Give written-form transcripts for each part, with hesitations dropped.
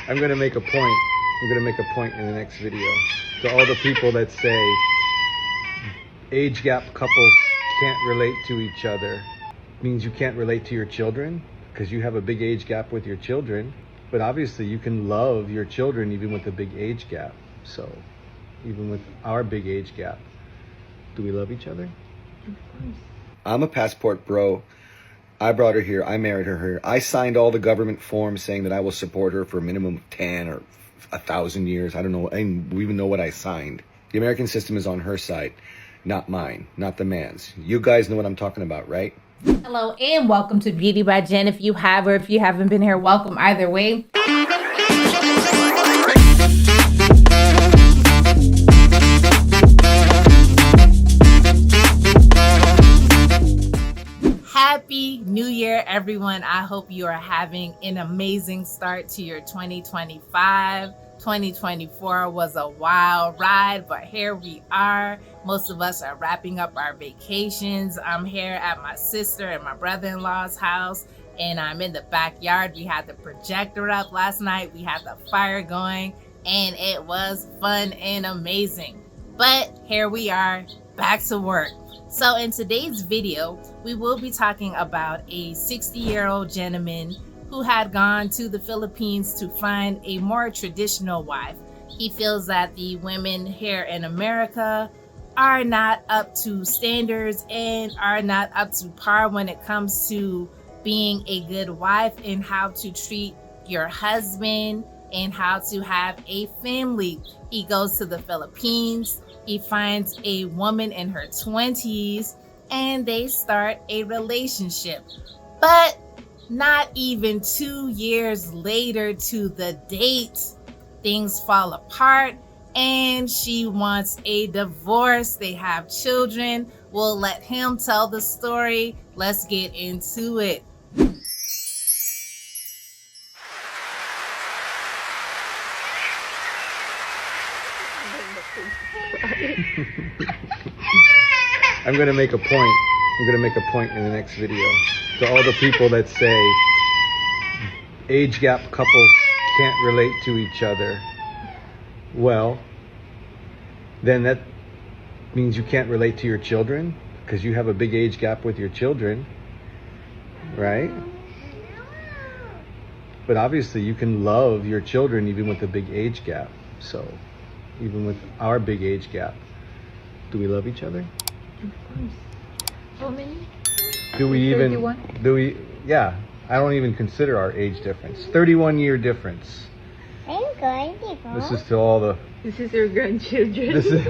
I'm going to make a point. I'm going to make a point in the next video to all the people that say age gap couples can't relate to each other. It means you can't relate to your children because you have a big age gap with your children. But obviously you can love your children even with a big age gap. So even with our big age gap, do we love each other? Of course. I'm a passport bro. I brought her here. I married her here. I signed all the government forms saying that I will support her for a minimum of 10 or 1,000 years. I don't know. I don't even know what I signed. The American system is on her side, not mine, not the man's. You guys know what I'm talking about, right? Hello and welcome to Beauty by Jen. If you have or if you haven't been here, welcome either way. Happy New Year, everyone. I hope you are having an amazing start to your 2025. 2024 was a wild ride, but here we are. Most of us are wrapping up our vacations. I'm here at my sister and my brother-in-law's house, and I'm in the backyard. We had the projector up last night. We had the fire going, and it was fun and amazing. But here we are, back to work. So in today's video, we will be talking about a 60-year-old gentleman who had gone to the Philippines to find a more traditional wife. He feels that the women here in America are not up to standards and are not up to par when it comes to being a good wife and how to treat your husband and how to have a family. He goes to the Philippines. He finds a woman in her 20s and they start a relationship. But not even 2 years later to the date, things fall apart and she wants a divorce. They have children. We'll let him tell the story. Let's get into it. I'm going to make a point. I'm going to make a point in the next video to all the people that say age gap couples can't relate to each other. Well, then that means you can't relate to your children because you have a big age gap with your children, right? But obviously you can love your children even with a big age gap. So even with our big age gap, do we love each other? Of course. How many? Do we even 31? do we yeah, I don't even consider our age difference. 31-year difference. This is to all the This is your grandchildren. this is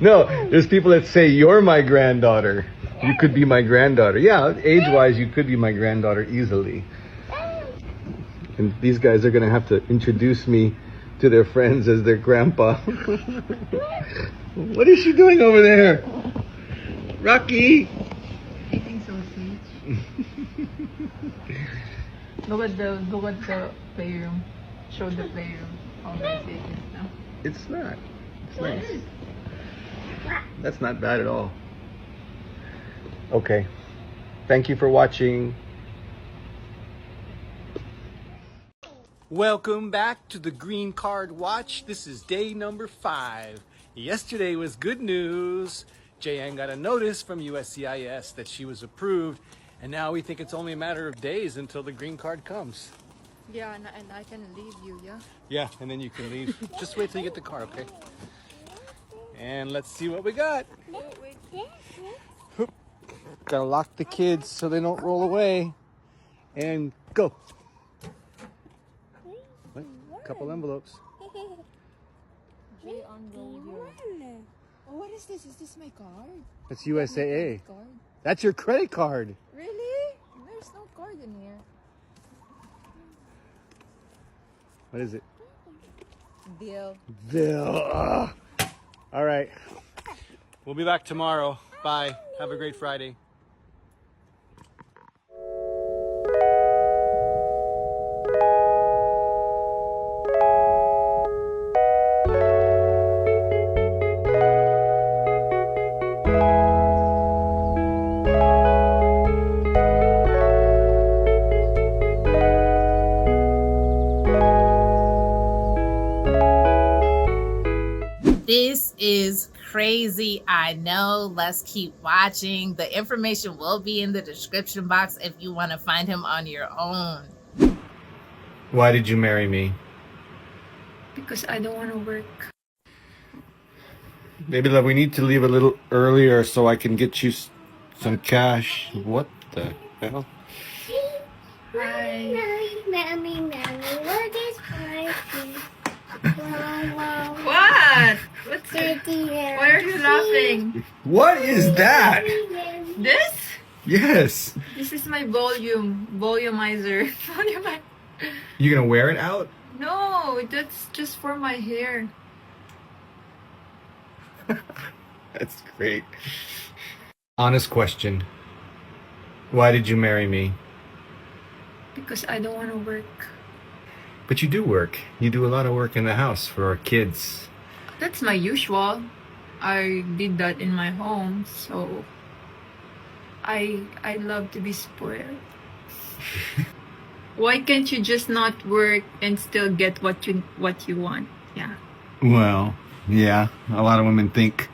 no, there's people that say you're my granddaughter. You could be my granddaughter. Yeah, age-wise you could be my granddaughter easily. And these guys are going to have to introduce me to their friends as their grandpa. What is she doing over there? Rocky! Eating sausage. Look at the playroom. Show the playroom. How nice it is now. It's not. It's nice. That's not bad at all. Okay. Thank you for watching. Welcome back to the Green Card Watch. This is day number 5. Yesterday was good news. Jayan got a notice from USCIS that she was approved, and now we think it's only a matter of days until the green card comes. Yeah, and I can leave you, yeah? Yeah, and then you can leave. Just wait till you get the car, okay? And let's see what we got. Hoop. Gotta lock the kids so they don't roll away. And go. Wait, couple envelopes. Oh, what is this? Is this my card? That's USAA. Card? That's your credit card. Really? There's no card in here. What is it? Bill. Bill. All right. We'll be back tomorrow. Bye. Have a great Friday. is crazy. I know. Let's keep watching. The information will be in the description box if you want to find him on your own. Why did you marry me? Because I don't want to work. Baby love, we need to leave a little earlier so I can get you some cash. What the hell? Hi. Mommy, what is spicy? Wow, What? What's Daddy, Why are you laughing? What is that? This? Yes. This is my volumizer. You gonna wear it out? No, that's just for my hair. That's great. Honest question. Why did you marry me? Because I don't want to work. But you do work. You do a lot of work in the house for our kids. That's my usual. I did that in my home, so I love to be spoiled. Why can't you just not work and still get what you want? Yeah. Well, yeah. A lot of women think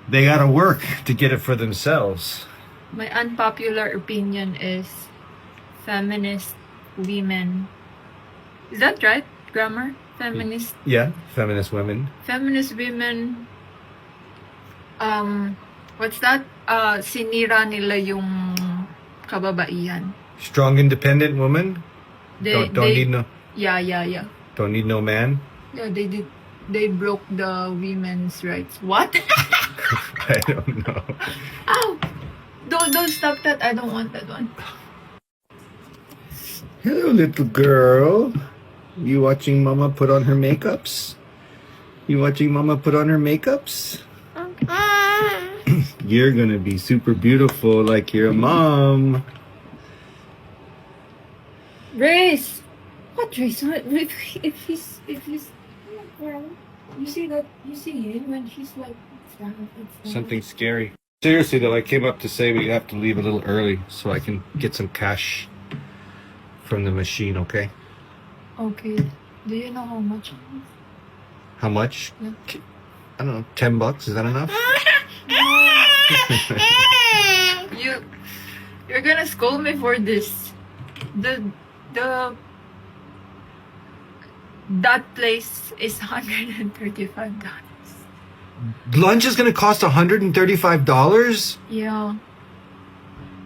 they gotta work to get it for themselves. My unpopular opinion is feminist women. Is that right? Grammar? Feminist. Yeah, feminist women. Feminist women. What's that? Sinira nila yung kababaihan. Strong, independent woman. Don't need no. Yeah. Don't need no man. Yeah, they did. They broke the women's rights. What? I don't know. Ow! Don't stop that. I don't want that one. Hello, little girl. You watching Mama put on her makeups? You watching Mama put on her makeups? You're gonna be super beautiful like your mom. Race. What race? What, if he's you see that, you see it when she's like it's down. Something scary. Seriously though, I came up to say we have to leave a little early so I can get some cash from the machine, okay? Okay. Do you know how much? How much? Yeah. I don't know, $10? Is that enough? You're gonna scold me for this. That place is $135. Lunch is gonna cost $135? Yeah.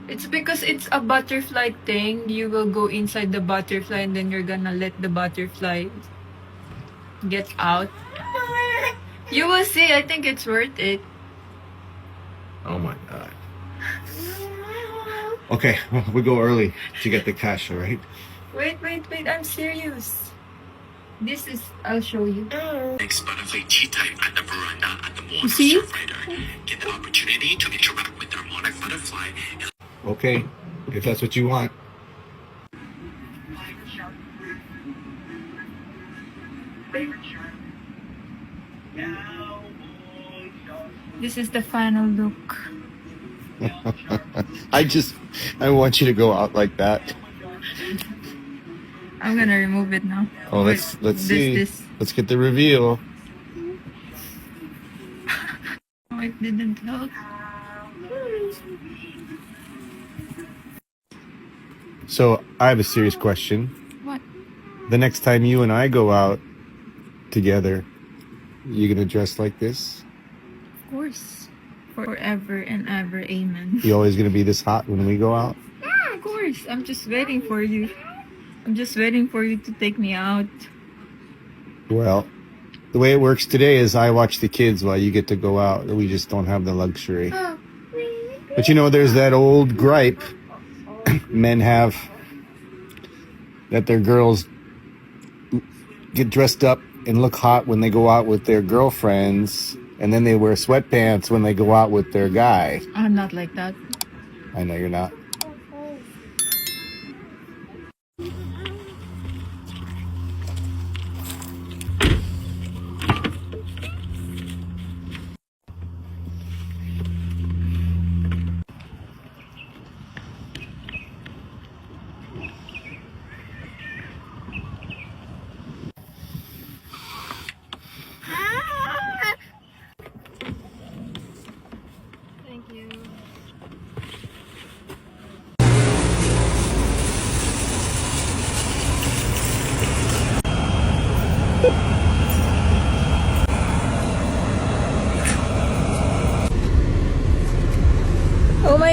It's because it's a butterfly thing. You will go inside the butterfly and then you're gonna let the butterfly get out. You will see. I think it's worth it. Oh my god. Okay, we go early to get the cash, alright? Wait. I'm serious. This is, I'll show you. Next butterfly tea time at the veranda at the mall You see? Surfrider. Get the opportunity to interact with their monarch butterfly. Okay, if that's what you want. This is the final look. I want you to go out like that. I'm gonna remove it now. Oh, let's see. Let's get the reveal. Oh, it didn't help. So, I have a serious question. What? The next time you and I go out together, you gonna dress like this? Of course. Forever and ever, amen. You always gonna be this hot when we go out? Yeah, of course. I'm just waiting for you. I'm just waiting for you to take me out. Well, the way it works today is I watch the kids while you get to go out. We just don't have the luxury. But you know, there's that old gripe men have that their girls get dressed up and look hot when they go out with their girlfriends, and then they wear sweatpants when they go out with their guy. I'm not like that. I know you're not.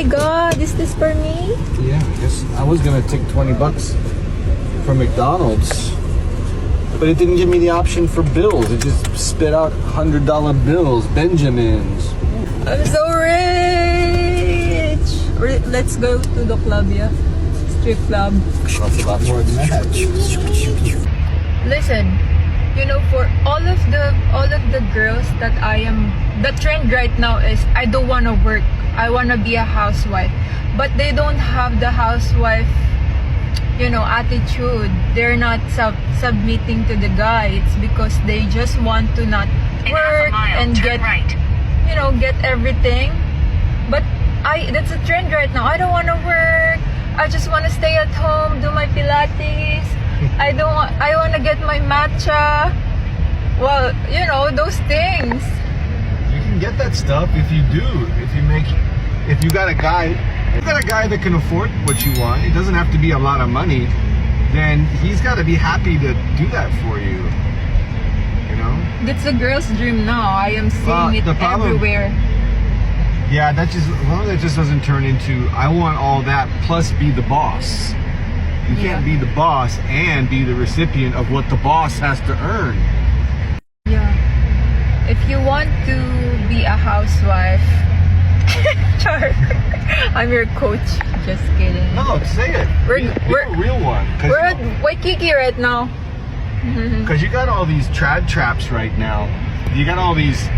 my god, is this for me? Yeah, I guess I was gonna take $20 from McDonald's, but it didn't give me the option for bills. It just spit out $100 bills, Benjamins. I'm so rich! Let's go to the club, yeah? Strip club. That's a lot more than that. Listen, you know, for all of the girls that the trend right now is I don't want to work. I want to be a housewife. But they don't have the housewife, you know, attitude. They're not submitting to the guy. It's because they just want to not work and get you know, get everything. But that's a trend right now. I don't want to work. I just want to stay at home, do my Pilates. I want to get my matcha. Well, you know, those things. You can get that stuff if you do. If you got a guy that can afford what you want, it doesn't have to be a lot of money, then he's got to be happy to do that for you. You know? That's a girl's dream now. I am seeing it everywhere. Yeah, that just doesn't turn into I want all that plus be the boss. You can't be the boss and be the recipient of what the boss has to earn. Yeah. If you want to be a housewife, Char, I'm your coach. Just kidding. No, say it. Be a real one. We're at Waikiki right now. Because you got all these trad traps right now. You got all these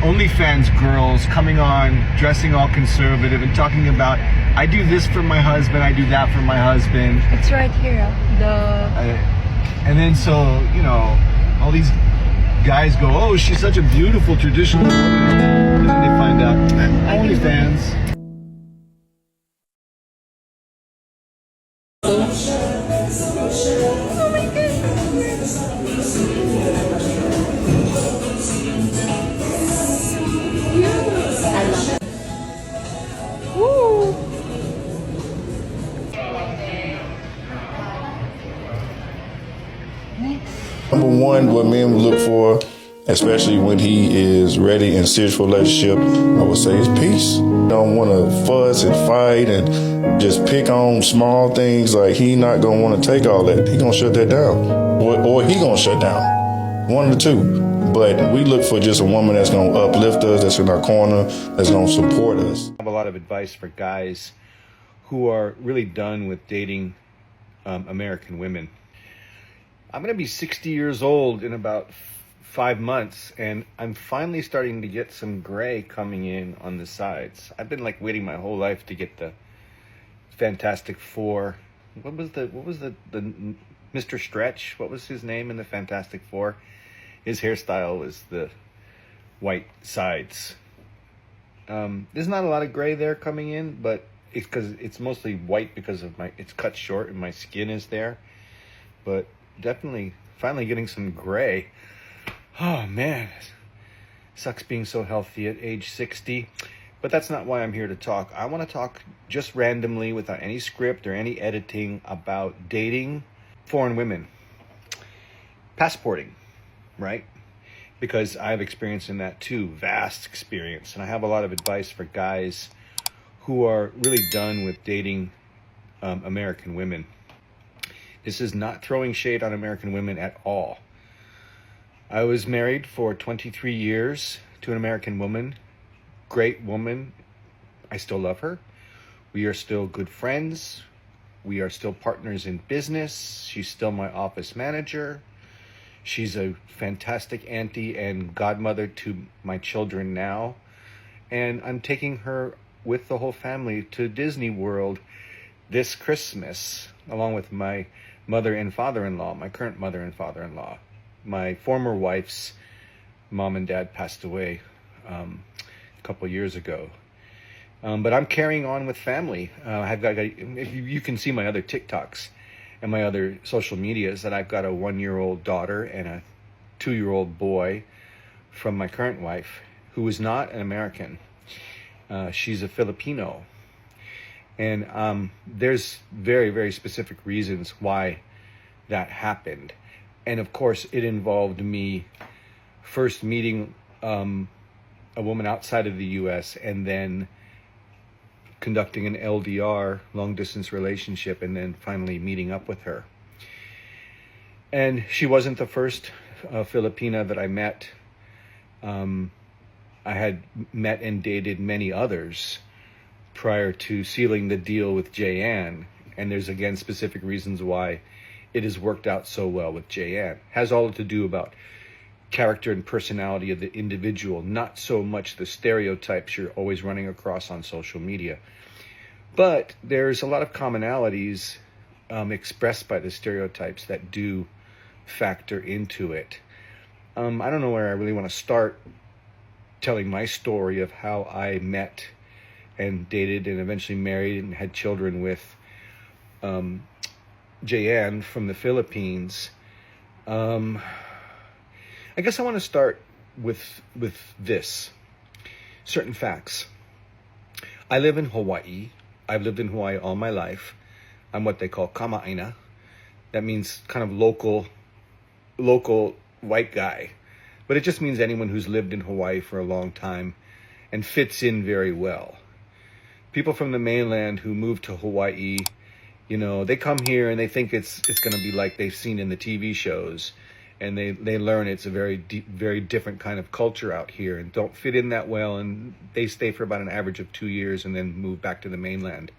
OnlyFans girls coming on, dressing all conservative and talking about, I do this for my husband, I do that for my husband. It's right here. And then so, you know, all these guys go, oh, she's such a beautiful traditional woman. And then they find out, OnlyFans. Oh my Number one, what men would look for, especially when he is ready in serious relationship, I would say is peace. Don't want to fuss and fight and just pick on small things. Like, he not going to want to take all that. He going to shut that down. Or he going to shut down. One of the two. But we look for just a woman that's going to uplift us, that's in our corner, that's going to support us. I have a lot of advice for guys who are really done with dating American women. I'm going to be 60 years old in about 5 months, and I'm finally starting to get some gray coming in on the sides. I've been like waiting my whole life to get the Fantastic Four. What was the Mr. Stretch? What was his name in the Fantastic Four? His hairstyle was the white sides. There's not a lot of gray there coming in, but it's because it's mostly white because of it's cut short and my skin is there. But definitely finally getting some gray. Oh man, sucks being so healthy at age 60. But that's not why I'm here to talk. I want to talk just randomly without any script or any editing about dating foreign women. Passporting, right? Because I've experience in that too, vast experience. And I have a lot of advice for guys who are really done with dating American women. This is not throwing shade on American women at all. I was married for 23 years to an American woman. Great woman. I still love her. We are still good friends. We are still partners in business. She's still my office manager. She's a fantastic auntie and godmother to my children now. And I'm taking her with the whole family to Disney World this Christmas, along with my mother and father-in-law, my current mother and father-in-law. My former wife's mom and dad passed away a couple years ago. But I'm carrying on with family. You can see my other TikToks and my other social medias that I've got a 1-year-old daughter and a 2-year-old boy from my current wife, who is not an American. She's a Filipino. And there's very, very specific reasons why that happened. And of course, it involved me first meeting a woman outside of the U.S. and then conducting an LDR, long distance relationship, and then finally meeting up with her. And she wasn't the first Filipina that I met. I had met and dated many others prior to sealing the deal with Jayanne. And there's, again, specific reasons why it has worked out so well with Jayanne. Has all to do about character and personality of the individual, not so much the stereotypes you're always running across on social media. But there's a lot of commonalities expressed by the stereotypes that do factor into it. I don't know where I really want to start telling my story of how I met and dated and eventually married and had children with Jayanne from the Philippines. I guess I want to start with this. Certain facts. I live in Hawaii. I've lived in Hawaii all my life. I'm what they call kama'aina. That means kind of local white guy. But it just means anyone who's lived in Hawaii for a long time and fits in very well. People from the mainland who move to Hawaii, you know, they come here and they think it's going to be like they've seen in the TV shows. And they learn it's a very different kind of culture out here and don't fit in that well. And they stay for about an average of 2 years and then move back to the mainland.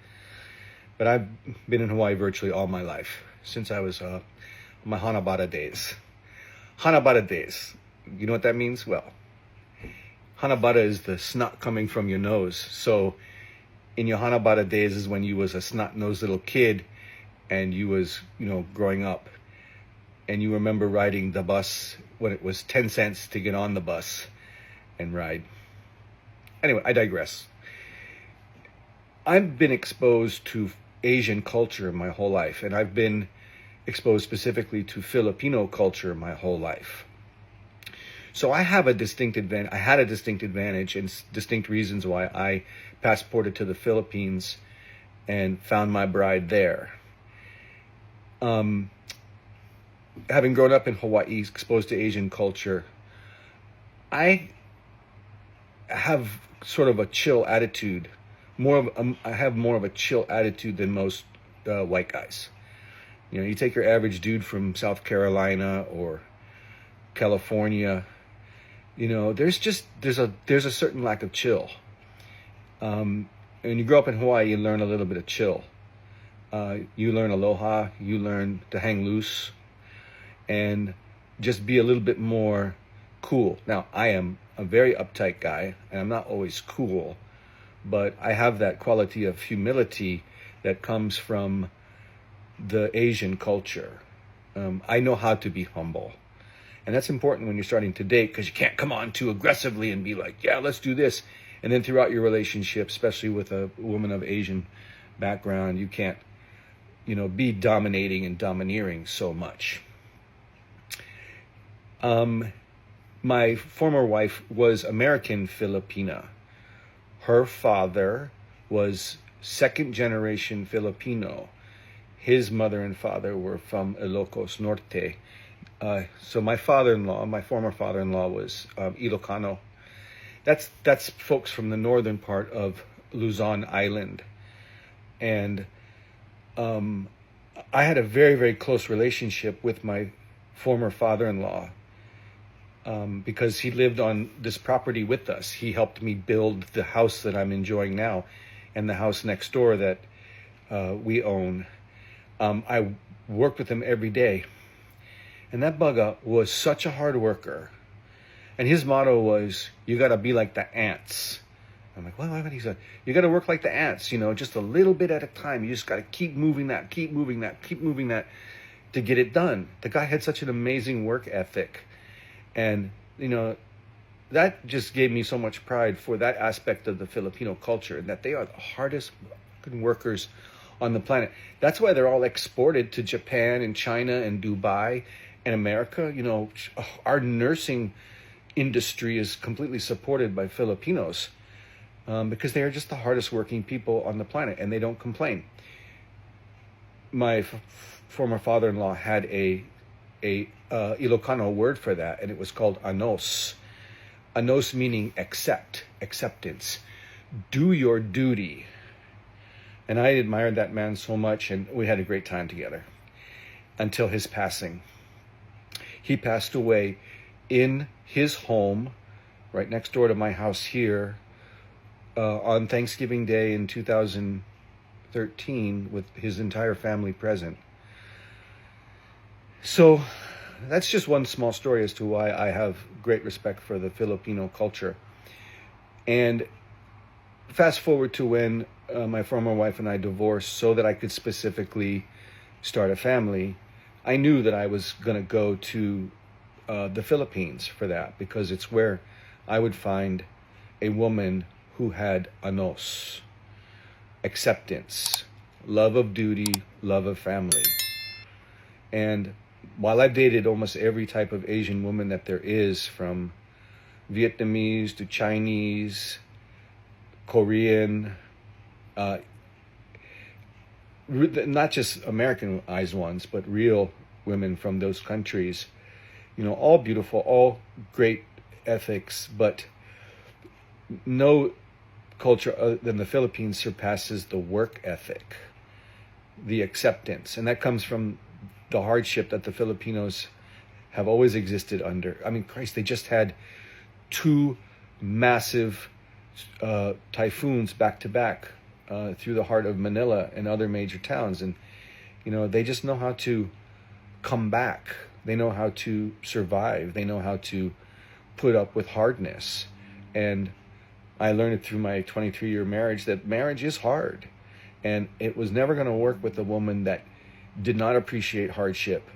But I've been in Hawaii virtually all my life, since I was my Hanabata days. Hanabata days. You know what that means? Well, Hanabata is the snot coming from your nose. So in your Hanabata days is when you was a snot-nosed little kid and you was, you know, growing up. And you remember riding the bus when it was 10 cents to get on the bus and ride. Anyway, I digress. I've been exposed to Asian culture my whole life, and I've been exposed specifically to Filipino culture my whole life. So I have a distinct advantage. I had a distinct advantage and distinct reasons why I passported to the Philippines and found my bride there. Having grown up in Hawaii, exposed to Asian culture, I have sort of a chill attitude. I have more of a chill attitude than most white guys. You know, you take your average dude from South Carolina or California. You know, there's a certain lack of chill. And when you grow up in Hawaii, you learn a little bit of chill. You learn aloha. You learn to hang loose. And just be a little bit more cool. Now, I am a very uptight guy, and I'm not always cool, but I have that quality of humility that comes from the Asian culture. I know how to be humble. And that's important when you're starting to date, because you can't come on too aggressively and be like, yeah, let's do this. And then throughout your relationship, especially with a woman of Asian background, you can't, you know, be dominating and domineering so much. My former wife was American Filipina. Her father was second generation Filipino. His mother and father were from Ilocos Norte. So my former father-in-law was Ilocano. That's folks from the northern part of Luzon Island. And I had a very, very close relationship with my former father-in-law. Because he lived on this property with us. He helped me build the house that I'm enjoying now and the house next door that we own. I worked with him every day. And that bugger was such a hard worker. And his motto was, you got to be like the ants. I'm like, what? He said, you got to work like the ants, you know, just a little bit at a time. You just got to keep moving that to get it done. The guy had such an amazing work ethic. And, you know, that just gave me so much pride for that aspect of the Filipino culture, and that they are the hardest workers on the planet. That's why they're all exported to Japan and China and Dubai and America. You know, our nursing industry is completely supported by Filipinos because they are just the hardest working people on the planet, and they don't complain. My former father-in-law had a Ilocano word for that, and it was called anos. Anos meaning acceptance. Do your duty. And I admired that man so much, and we had a great time together until his passing. He passed away in his home, right next door to my house here, on Thanksgiving Day in 2013, with his entire family present. So that's just one small story as to why I have great respect for the Filipino culture. And fast forward to when my former wife and I divorced so that I could specifically start a family. I knew that I was going to go to the Philippines for that, because it's where I would find a woman who had anos, acceptance, love of duty, love of family. And while I've dated almost every type of Asian woman that there is, from Vietnamese to Chinese, Korean, not just Americanized ones, but real women from those countries, all beautiful, all great ethics, but no culture other than the Philippines surpasses the work ethic, the acceptance. And that comes from the hardship that the Filipinos have always existed under. I mean, Christ, they just had 2 massive typhoons back to back through the heart of Manila and other major towns. And, they just know how to come back. They know how to survive. They know how to put up with hardness. And I learned it through my 23-year marriage that marriage is hard. And it was never going to work with a woman that did not appreciate hardship.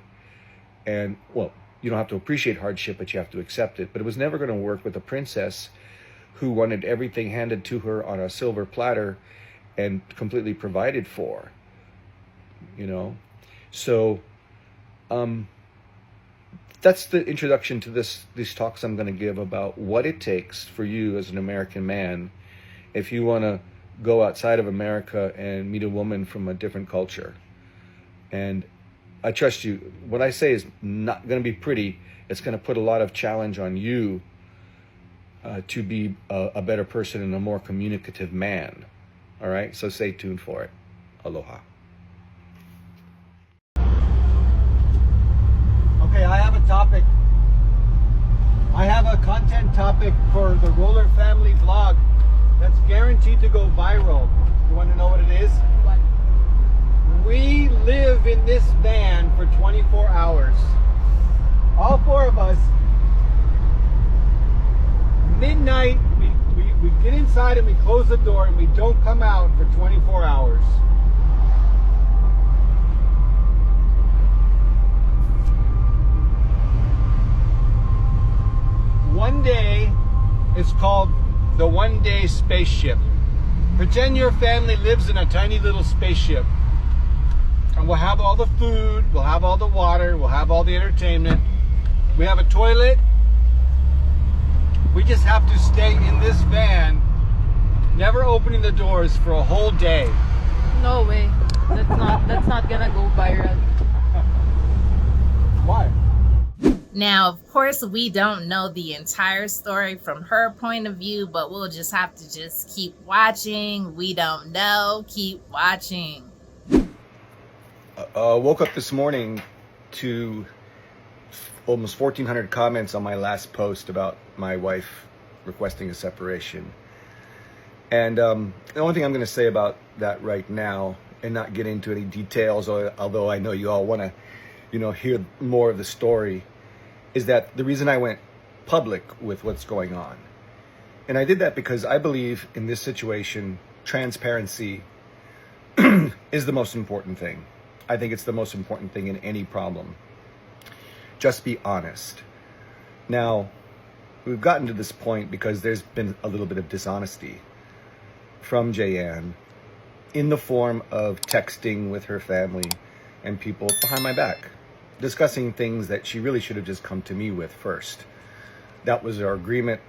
And, well, you don't have to appreciate hardship, but you have to accept it. But it was never going to work with a princess who wanted everything handed to her on a silver platter and completely provided for, So that's the introduction to these talks I'm going to give about what it takes for you as an American man if you want to go outside of America and meet a woman from a different culture. And I trust you. What I say is not going to be pretty. It's going to put a lot of challenge on you to be a better person and a more communicative man. All right? So stay tuned for it. Aloha. Okay, I have a topic. I have a content topic for the Roller Family vlog that's guaranteed to go viral. You want to know what it is? What? We live in this van for 24 hours. All 4 of us. Midnight, we get inside and we close the door and we don't come out for 24 hours. One day is called the one-day spaceship. Pretend your family lives in a tiny little spaceship. And we'll have all the food, we'll have all the water, we'll have all the entertainment. We have a toilet. We just have to stay in this van, never opening the doors for a whole day. No way. That's not gonna go viral. Why? Now, of course, we don't know the entire story from her point of view, but we'll just have to just keep watching. We don't know. Keep watching. Woke up this morning to almost 1,400 comments on my last post about my wife requesting a separation. And the only thing I'm going to say about that right now, and not get into any details, although I know you all want to, hear more of the story, is that the reason I went public with what's going on. And I did that because I believe in this situation, transparency is the most important thing. I think it's the most important thing in any problem. Just be honest. Now, we've gotten to this point because there's been a little bit of dishonesty from Jayanne in the form of texting with her family and people behind my back, discussing things that she really should have just come to me with first. That was our agreement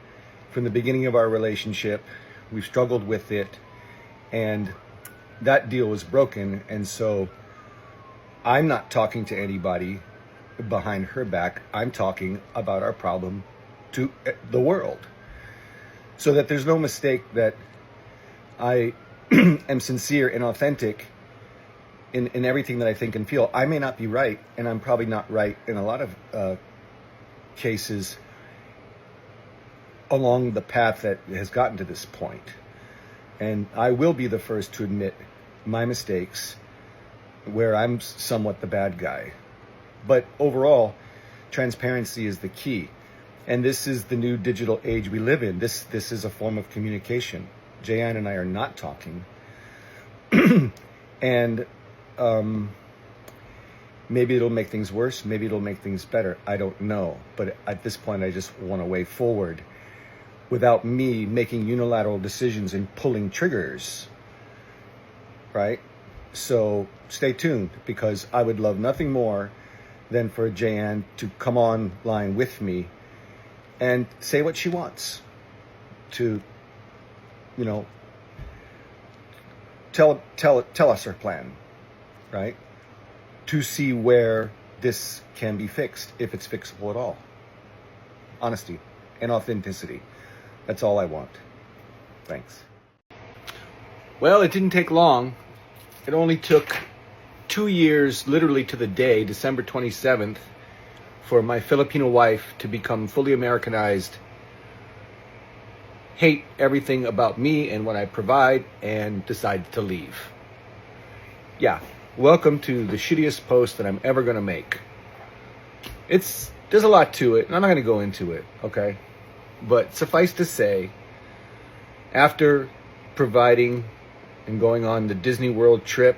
from the beginning of our relationship. We've struggled with it, and that deal was broken. And so I'm not talking to anybody behind her back. I'm talking about our problem to the world, so that there's no mistake that I am sincere and authentic in everything that I think and feel. I may not be right, and I'm probably not right in a lot of cases along the path that has gotten to this point. And I will be the first to admit my mistakes where I'm somewhat the bad guy. But overall, transparency is the key. And this is the new digital age we live in. This is a form of communication. Jayan and I are not talking. And maybe it'll make things worse. Maybe it'll make things better. I don't know. But at this point, I just want a way forward without me making unilateral decisions and pulling triggers. Right? So stay tuned, because I would love nothing more than for Jayan to come online with me and say what she wants, to, you know, tell us her plan, right? To see where this can be fixed, if it's fixable at all. Honesty and authenticity. That's all I want. Thanks. Well, it didn't take long. It only took 2 years, literally to the day, December 27th, for my Filipino wife to become fully Americanized, hate everything about me and what I provide, and decide to leave. Yeah, welcome to the shittiest post that I'm ever going to make. There's a lot to it, and I'm not going to go into it, okay? But suffice to say, after providing and going on the Disney World trip,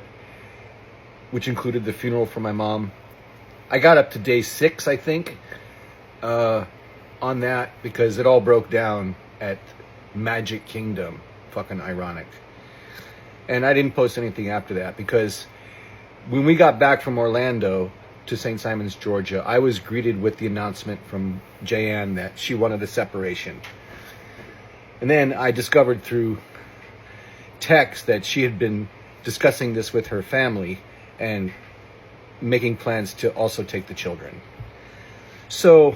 which included the funeral for my mom, I got up to day 6, I think, on that, because it all broke down at Magic Kingdom. Fucking ironic. And I didn't post anything after that, because when we got back from Orlando to St. Simons, Georgia, I was greeted with the announcement from Jayan that she wanted a separation. And then I discovered through text that she had been discussing this with her family and making plans to also take the children. So,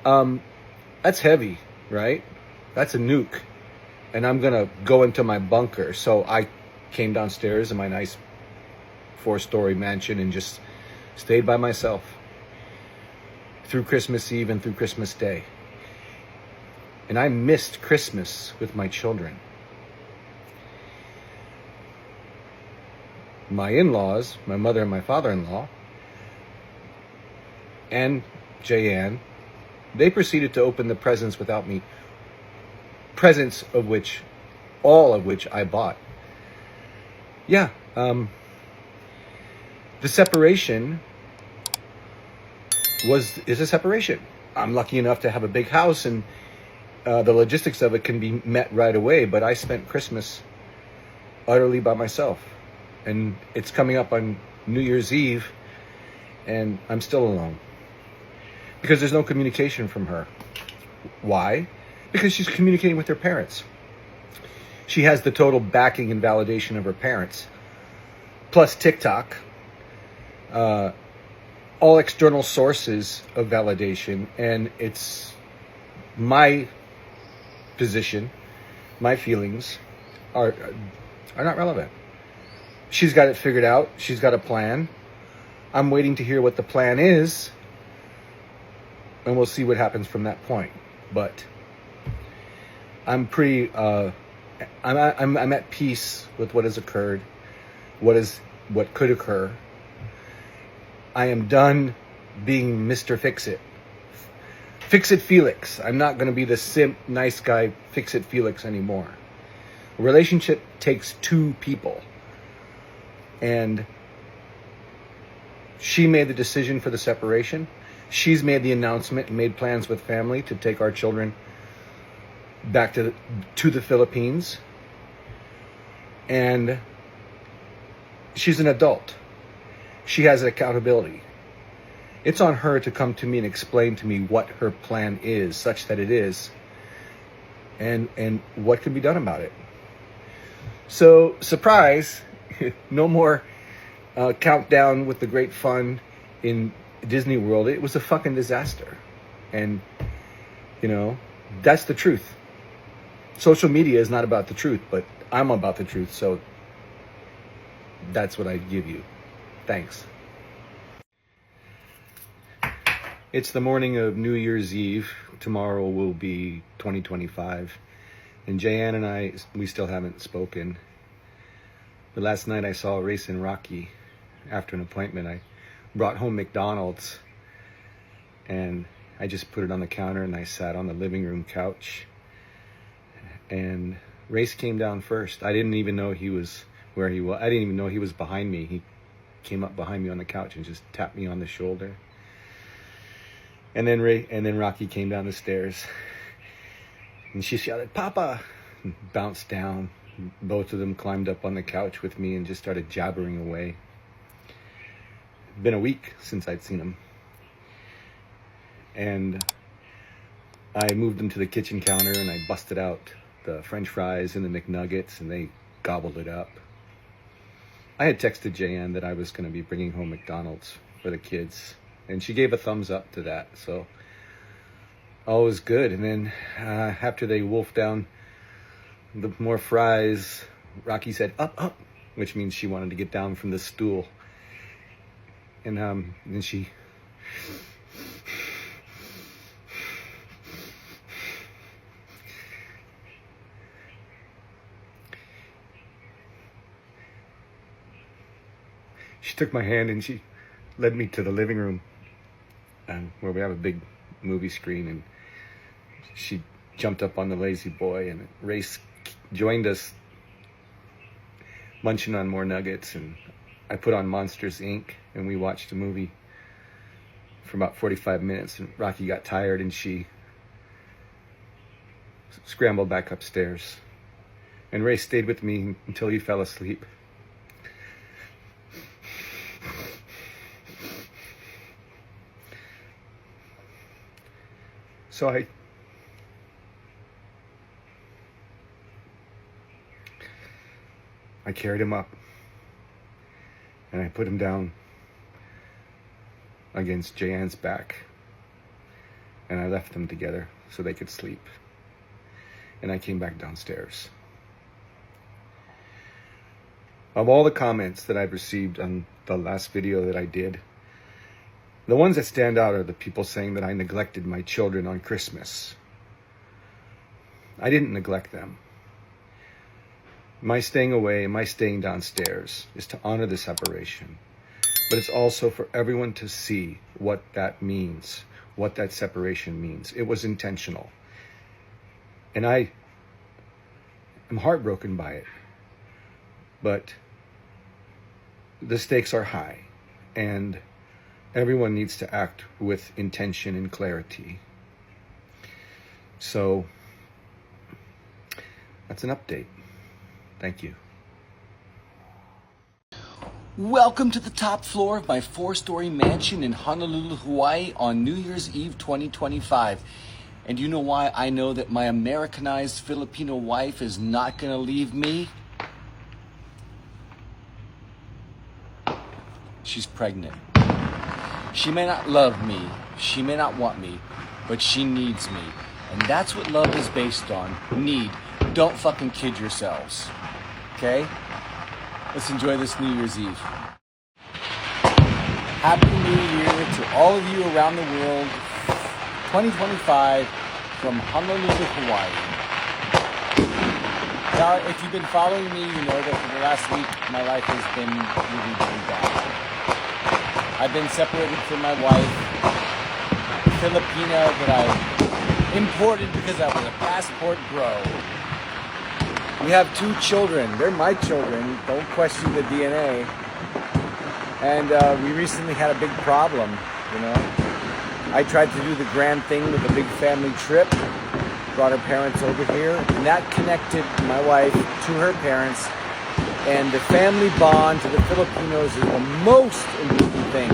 that's heavy, right? That's a nuke. And I'm gonna go into my bunker. So I came downstairs in my nice 4-story mansion and just stayed by myself through Christmas Eve and through Christmas Day. And I missed Christmas with my children. My in-laws, my mother and my father-in-law, and Jayan, they proceeded to open the presents without me. Presents of which, all of which I bought. Yeah, the separation is a separation. I'm lucky enough to have a big house, and the logistics of it can be met right away, but I spent Christmas utterly by myself. And it's coming up on New Year's Eve, and I'm still alone. Because there's no communication from her. Why? Because she's communicating with her parents. She has the total backing and validation of her parents. Plus TikTok. All external sources of validation. And it's my position, my feelings are not relevant. She's got it figured out. She's got a plan. I'm waiting to hear what the plan is, and we'll see what happens from that point. But I'm pretty. I'm at peace with what has occurred, what could occur. I am done being Mr. Fix-It. Fix-It Felix. I'm not going to be the simp, nice guy, Fix-It Felix anymore. A relationship takes 2 people. And she made the decision for the separation. She's made the announcement and made plans with family to take our children back to the Philippines. And she's an adult. She has accountability. It's on her to come to me and explain to me what her plan is, such that it is, and what can be done about it. So, surprise, no more countdown with the great fun in Disney World. It was a fucking disaster. And, you know, that's the truth. Social media is not about the truth, but I'm about the truth, so that's what I give you. Thanks. It's the morning of New Year's Eve. Tomorrow will be 2025. And Jayan and I, we still haven't spoken. But last night I saw Race and Rocky after an appointment. I brought home McDonald's and I just put it on the counter and I sat on the living room couch. And Race came down first. I didn't even know he was where he was. I didn't even know he was behind me. He came up behind me on the couch and just tapped me on the shoulder. And then Rocky came down the stairs. And she shouted, "Papa!" and bounced down. Both of them climbed up on the couch with me and just started jabbering away. It's been a week since I'd seen them. And I moved them to the kitchen counter and I busted out the French fries and the McNuggets and they gobbled it up. I had texted Jayan that I was going to be bringing home McDonald's for the kids. And she gave a thumbs up to that. So all was good. And then after they wolfed down the more fries, Rocky said, "Up, up," which means she wanted to get down from the stool. And then she took my hand and she led me to the living room where we have a big movie screen, and she jumped up on the lazy boy and Race joined us munching on more nuggets, and I put on Monsters Inc. and we watched a movie for about 45 minutes, and Rocky got tired and she scrambled back upstairs, and Race stayed with me until he fell asleep. So I carried him up and I put him down against Jayan's back, and I left them together so they could sleep, and I came back downstairs. Of all the comments that I've received on the last video that I did, the ones that stand out are the people saying that I neglected my children on Christmas. I didn't neglect them. My staying away, my staying downstairs is to honor the separation. But it's also for everyone to see what that means, what that separation means. It was intentional. And I am heartbroken by it. But the stakes are high, and everyone needs to act with intention and clarity. So that's an update. Thank you. Welcome to the top floor of my 4-story mansion in Honolulu, Hawaii on New Year's Eve 2025. And you know why I know that my Americanized Filipino wife is not going to leave me? She's pregnant. She may not love me, she may not want me, but she needs me. And that's what love is based on, need. Don't fucking kid yourselves, okay? Let's enjoy this New Year's Eve. Happy New Year to all of you around the world. 2025 from Honolulu, Hawaii. Now, if you've been following me, you know that for the last week, my life has been really, really bad. I've been separated from my wife, Filipina, that I imported because I was a passport bro. We have 2 children. They're my children. Don't question the DNA. And we recently had a big problem, you know. I tried to do the grand thing with a big family trip, brought her parents over here, and that connected my wife to her parents. And the family bond to the Filipinos is the most important thing.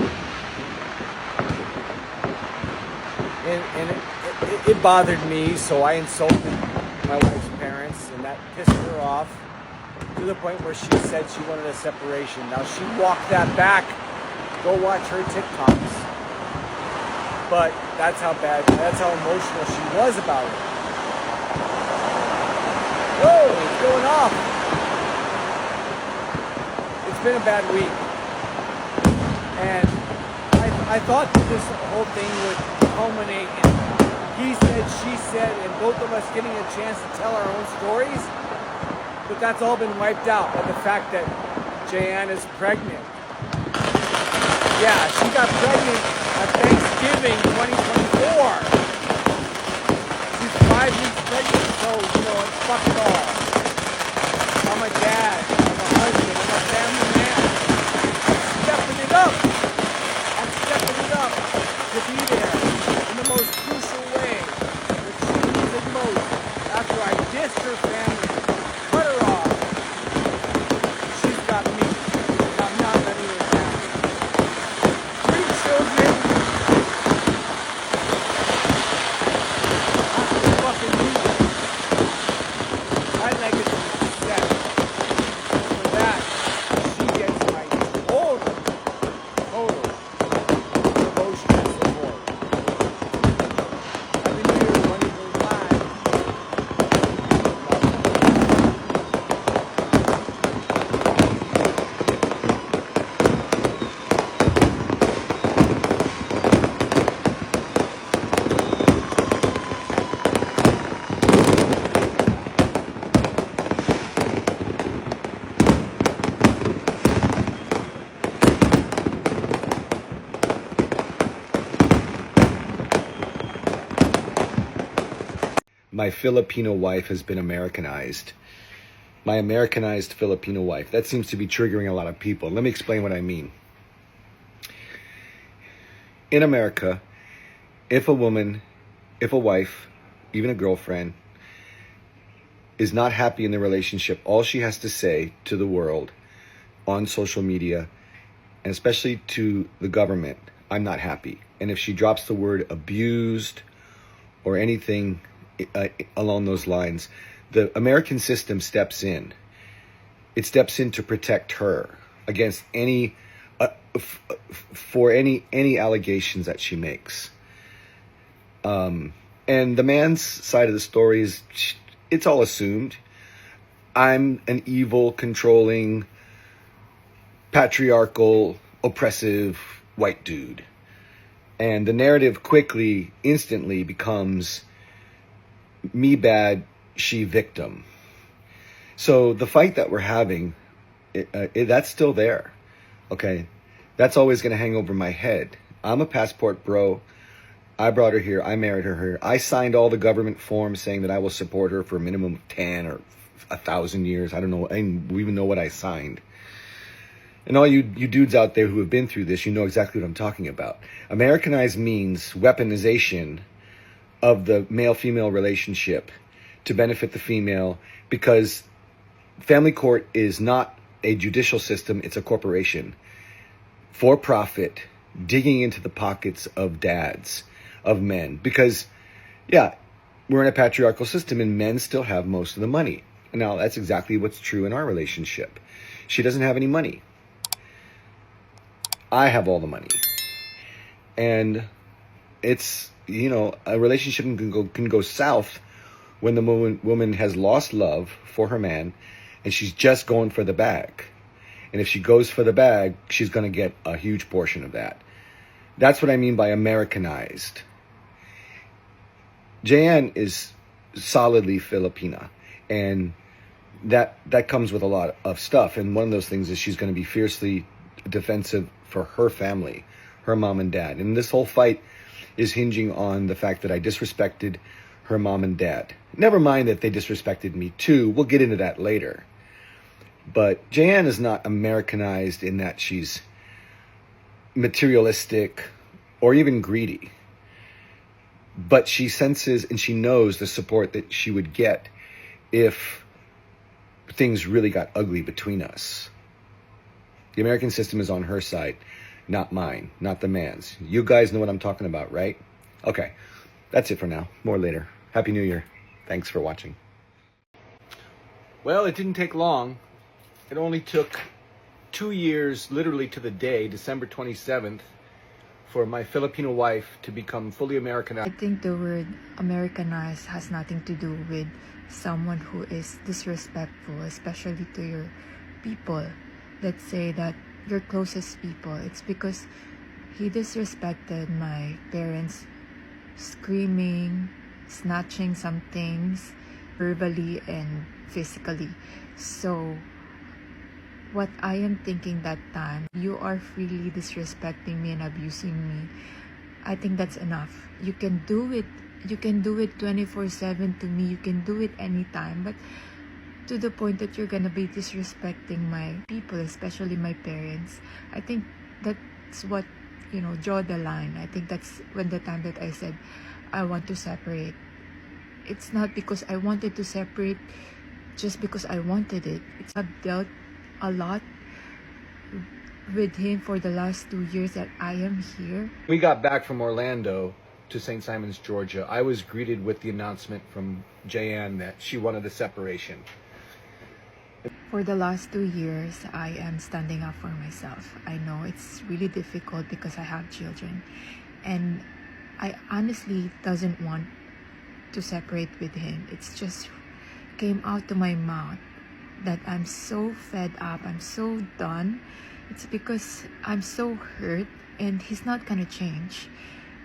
And it bothered me, so I insulted my wife's parents, and that pissed her off to the point where she said she wanted a separation. Now, she walked that back. Go watch her TikToks. But that's how emotional she was about it. Whoa, it's going off. been a bad week. And I thought that this whole thing would culminate in he said, she said, and both of us getting a chance to tell our own stories. But that's all been wiped out by the fact that Jayan is pregnant. Yeah, she got pregnant at Thanksgiving 2024. She's 5 weeks pregnant, so, it's fuck it all. I'm a dad, I'm a husband, I'm a family man. I'm stepping it up. I'm stepping it up to be there in the most crucial way that she needs it most. After I dissed her family, cut her off, she's got me. I'm not letting her down. 3 children. I fucking need it. My legacy is set. For that, she gets my total devotion and support. Happy New Year 2025. My Filipino wife has been Americanized. My Americanized Filipino wife. That seems to be triggering a lot of people. Let me explain what I mean. In America, if a wife, even a girlfriend, is not happy in the relationship, all she has to say to the world on social media, and especially to the government, I'm not happy. And if she drops the word abused or anything along those lines, the American system steps in. It steps in to protect her against any allegations that she makes. And the man's side of the story is, it's all assumed. I'm an evil, controlling, patriarchal, oppressive white dude. And the narrative instantly becomes me bad, she victim. So the fight that we're having, that's still there. Okay? That's always going to hang over my head. I'm a passport bro. I brought her here. I married her here. I signed all the government forms saying that I will support her for a minimum of 10 or 1,000 years. I don't know. I don't even know what I signed. And all you dudes out there who have been through this, you know exactly what I'm talking about. Americanized means weaponization of the male-female relationship to benefit the female, because family court is not a judicial system, it's a corporation. For profit, digging into the pockets of dads, of men. Because, yeah, we're in a patriarchal system and men still have most of the money. Now, that's exactly what's true in our relationship. She doesn't have any money. I have all the money. And it's, a relationship can go south when the woman has lost love for her man and she's just going for the bag. And if she goes for the bag, she's going to get a huge portion of that. That's what I mean by Americanized. Jayan is solidly Filipina, and that comes with a lot of stuff. And one of those things is she's going to be fiercely defensive for her family, her mom and dad. And this whole fight is hinging on the fact that I disrespected her mom and dad. Never mind that they disrespected me too. We'll get into that later. But Jayan is not Americanized in that she's materialistic or even greedy. But she senses and she knows the support that she would get if things really got ugly between us. The American system is on her side, not mine, not the man's. You guys know what I'm talking about, right? Okay, that's it for now. More later. Happy New Year. Thanks for watching. Well, it didn't take long. It only took 2 years, literally to the day, December 27th, for my Filipino wife to become fully Americanized. I think the word Americanized has nothing to do with someone who is disrespectful, especially to your people. that say that your closest people, it's because he disrespected my parents, screaming, snatching some things verbally and physically. So what I am thinking that time, you are freely disrespecting me and abusing me. I think that's enough. You can do it 24/7 to me. You can do it anytime, but to the point that you're gonna be disrespecting my people, especially my parents, I think that's what, draw the line. I think that's when the time that I said I want to separate. It's not because I wanted to separate just because I wanted it. I've dealt a lot with him for the last 2 years that I am here. We got back from Orlando to St. Simons, Georgia. I was greeted with the announcement from Jayanne that she wanted a separation. For the last 2 years, I am standing up for myself. I know it's really difficult because I have children, and I honestly doesn't want to separate with him. It's just came out to my mouth that I'm so fed up, I'm so done. It's because I'm so hurt and he's not gonna change.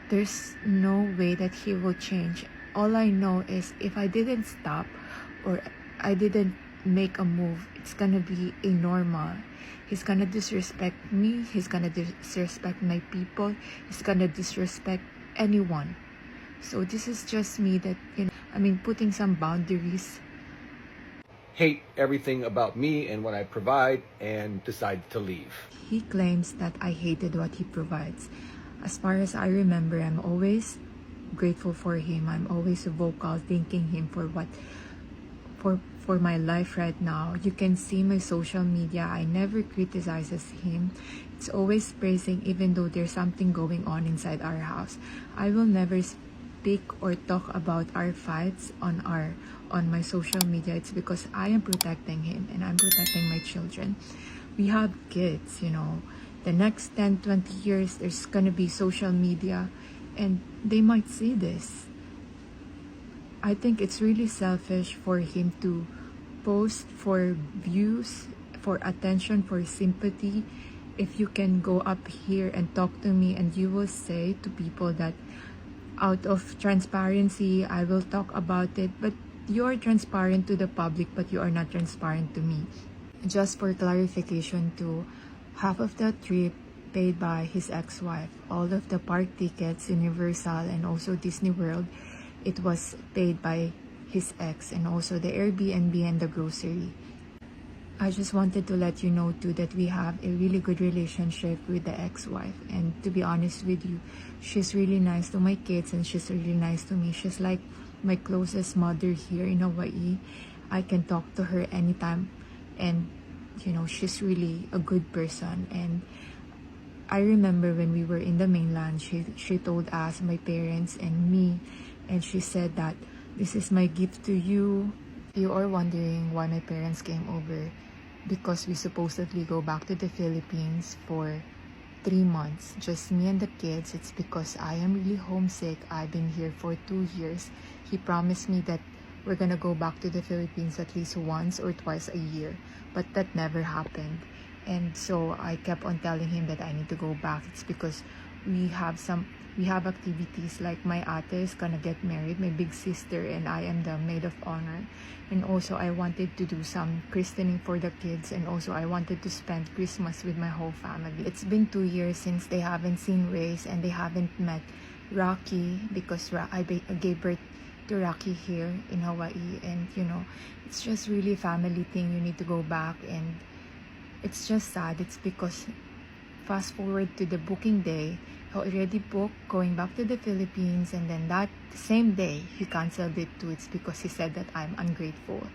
There's no way that he will change. All I know is if I didn't stop or I didn't make a move, it's gonna be a normal. He's gonna disrespect me, he's gonna disrespect my people, he's gonna disrespect anyone. So this is just me that, putting some boundaries. Hate everything about me and what I provide and decide to leave. He claims that I hated what he provides. As far as I remember, I'm always grateful for him. I'm always vocal, thanking him for my life right now. You can see my social media. I never criticizes him. It's always praising, even though there's something going on inside our house. I will never speak or talk about our fights on my social media. It's because I am protecting him and I'm protecting my children. We have kids, the next 10-20 years there's gonna be social media and they might see this. I think it's really selfish for him to post for views, for attention, for sympathy. If you can go up here and talk to me and you will say to people that out of transparency I will talk about it, but you're transparent to the public but you are not transparent to me. Just for clarification too, half of the trip paid by his ex-wife. All of the park tickets, Universal and also Disney World, it was paid by his ex, and also the Airbnb and the grocery. I just wanted to let you know too that we have a really good relationship with the ex-wife, and to be honest with you, she's really nice to my kids and she's really nice to me. She's like my closest mother here in Hawaii. I can talk to her anytime, and she's really a good person. And I remember when we were in the mainland, she told us, my parents and me, and she said that this is my gift to you. You are wondering why my parents came over, because we supposedly go back to the Philippines for 3 months, just me and the kids. It's because I am really homesick. I've been here for 2 years. He promised me that we're gonna go back to the Philippines at least once or twice a year, but that never happened. And so I kept on telling him that I need to go back. It's because we have activities, like my ate is gonna get married, my big sister, and I am the maid of honor. And also I wanted to do some christening for the kids, and also I wanted to spend Christmas with my whole family. It's been 2 years since they haven't seen Race and they haven't met Rocky, because I gave birth to Rocky here in Hawaii. And it's just really family thing. You need to go back, and it's just sad. It's because fast forward to the booking day, he already booked going back to the Philippines, and then that same day he canceled it too. It's because he said that I'm ungrateful.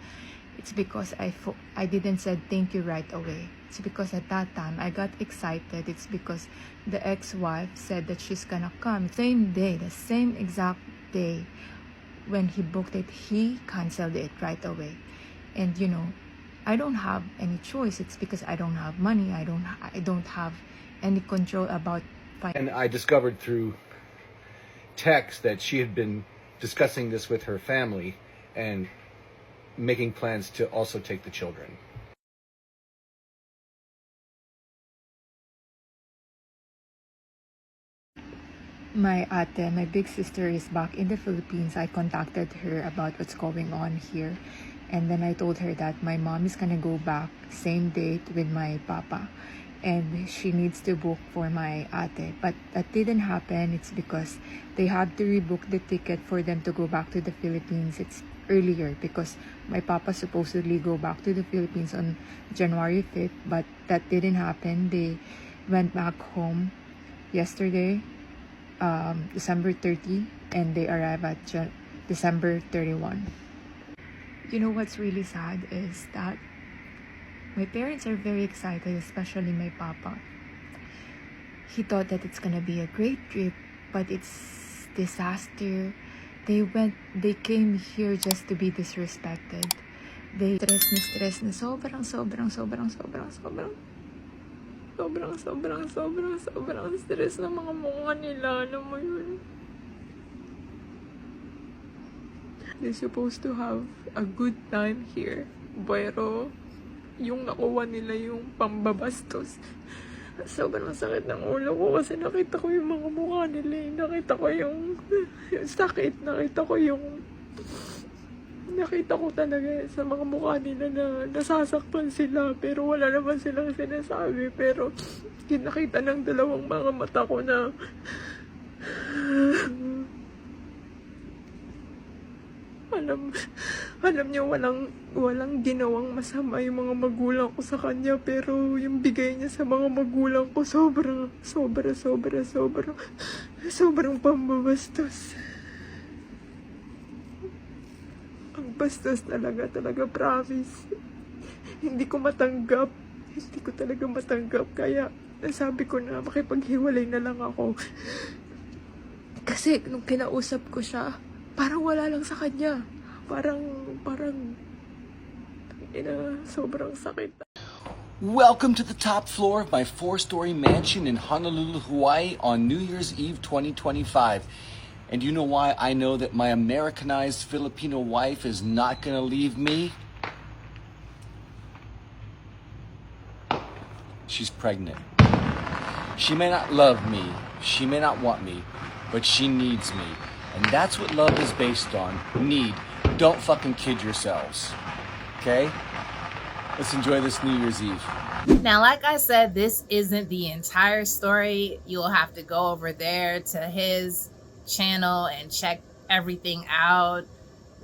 It's because I didn't said thank you right away. It's because at that time I got excited. It's because the ex-wife said that she's gonna come. Same day, the same exact day when he booked it, he canceled it right away. And I don't have any choice. It's because I don't have money. I don't have any control about finance. And I discovered through text that she had been discussing this with her family and making plans to also take the children. My ate, my big sister, is back in the Philippines. I contacted her about what's going on here. And then I told her that my mom is gonna go back same date with my papa. And she needs to book for my ate. But that didn't happen. It's because they had to rebook the ticket for them to go back to the Philippines. It's earlier because my papa supposedly go back to the Philippines on January 5th. But that didn't happen. They went back home yesterday, December 30, and they arrived at December 31. You know what's really sad is that my parents are very excited, especially my papa. He thought that it's gonna be a great trip, but it's disaster. They came here just to be disrespected. They stress na sobrang stress na mga mukha nila, alam mo yun. They're supposed to have a good time here, pero yung nakuha nila yung pambabastos. Sobrang sakit ng ulo ko kasi nakita ko yung mga mukha nila. Nakita ko yung sakit. Nakita ko talaga sa mga mukha nila na nasasaktan sila, pero wala naman silang sinasabi. Pero kinakita ng dalawang mga mata ko na alam niyo, walang ginawang masama yung mga magulang ko sa kanya, pero yung bigay niya sa mga magulang ko sobrang pambabastos. Ang bastos talaga, promise. Hindi ko talaga matanggap, kaya nasabi ko na makipaghiwalay na lang ako. Kasi nung kinausap ko siya, parang wala lang sa kanya. Parang sobrang sakit. Welcome to the top floor of my 4-story mansion in Honolulu, Hawaii on New Year's Eve 2025. And you know why I know that my Americanized Filipino wife is not going to leave me? She's pregnant. She may not love me, she may not want me, but she needs me. And that's what love is based on, need. Don't fucking kid yourselves. Okay? Let's enjoy this New Year's Eve. Now, like I said, this isn't the entire story. You'll have to go over there to his channel and check everything out.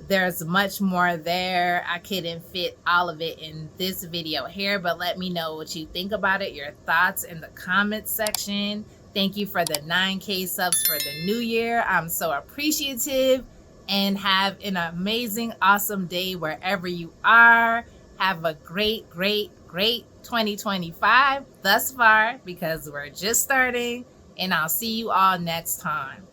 There's much more there. I couldn't fit all of it in this video here, but let me know what you think about it, your thoughts in the comments section. Thank you for the 9K subs for the new year. I'm so appreciative, and have an amazing, awesome day wherever you are. Have a great 2025 thus far, because we're just starting, and I'll see you all next time.